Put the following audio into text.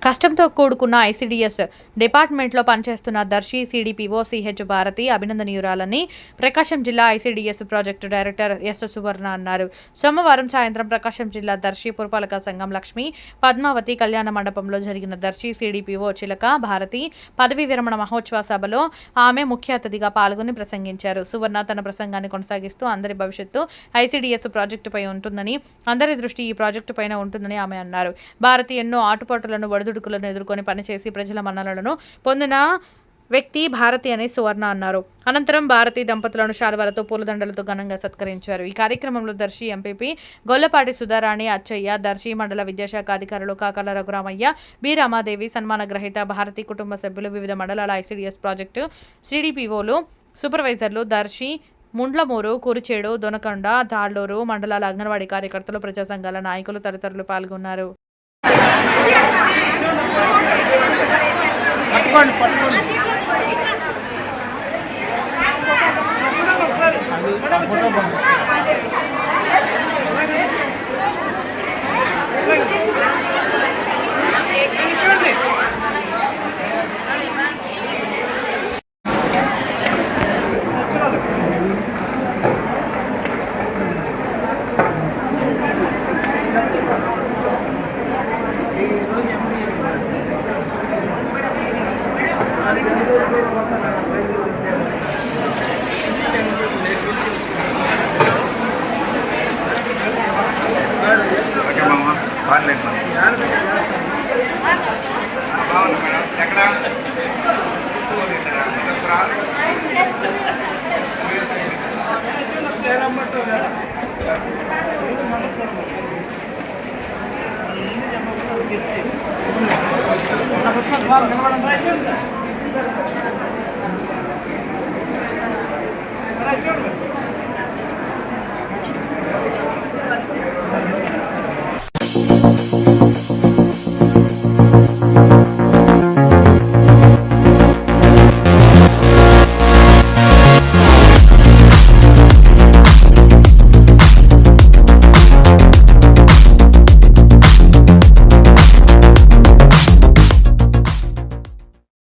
కష్టంతో కూడుకున్న ఐసీడీఎస్ డిపార్ట్మెంట్లో పనిచేస్తున్న దర్శి సిడిపిఓ సిహెచ్ భారతి అభినందనీయురాలని ప్రకాశం జిల్లా ఐసీడీఎస్ ప్రాజెక్టు డైరెక్టర్ ఎస్ సువర్ణ అన్నారు. సోమవారం సాయంత్రం ప్రకాశం జిల్లా దర్శి పురపాలక సంఘం లక్ష్మీ పద్మావతి కళ్యాణ మండపంలో జరిగిన దర్శి సిడిపిఓ చిలక భారతి పదవీ విరమణ మహోత్సవ సభలో ఆమె ముఖ్య అతిథిగా పాల్గొని ప్రసంగించారు. సువర్ణ తన ప్రసంగాన్ని కొనసాగిస్తూ అందరి భవిష్యత్తు ఐసీడీఎస్ ప్రాజెక్టుపై ఉంటుందని, అందరి దృష్టి ఈ ప్రాజెక్టు పైన ఉంటుందని ఆమె అన్నారు. భారతి ఎన్నో ఆటుపాటులను ఒడిదుడుకులను ఎదుర్కొని పనిచేసి ప్రజల మన్ననలను పొందిన వ్యక్తి భారతి అని సువర్ణ అన్నారు. అనంతరం భారతి దంపతులను శాలువాలతో పూలదండలతో ఘనంగా సత్కరించారు. ఈ కార్యక్రమంలో దర్శి ఎంపీపీ గొల్లపాటి సుధారాణి అచ్చయ్య, దర్శి మండల విద్యాశాఖ అధికారులు కాకల రఘురామయ్య, బి రామాదేవి, సన్మాన గ్రహీత భారతి కుటుంబ సభ్యులు, వివిధ మండలాల ఐసీడీఎస్ ప్రాజెక్టు సిడిపిఓలు, సూపర్వైజర్లు, దర్శి, ముండ్లమూరు, కురిచేడు, దొనకొండ, తాళ్లూరు మండలాల అంగన్వాడీ కార్యకర్తలు, ప్రజా సంఘాల నాయకులు తదితరులు పాల్గొన్నారు. నిలబడండి.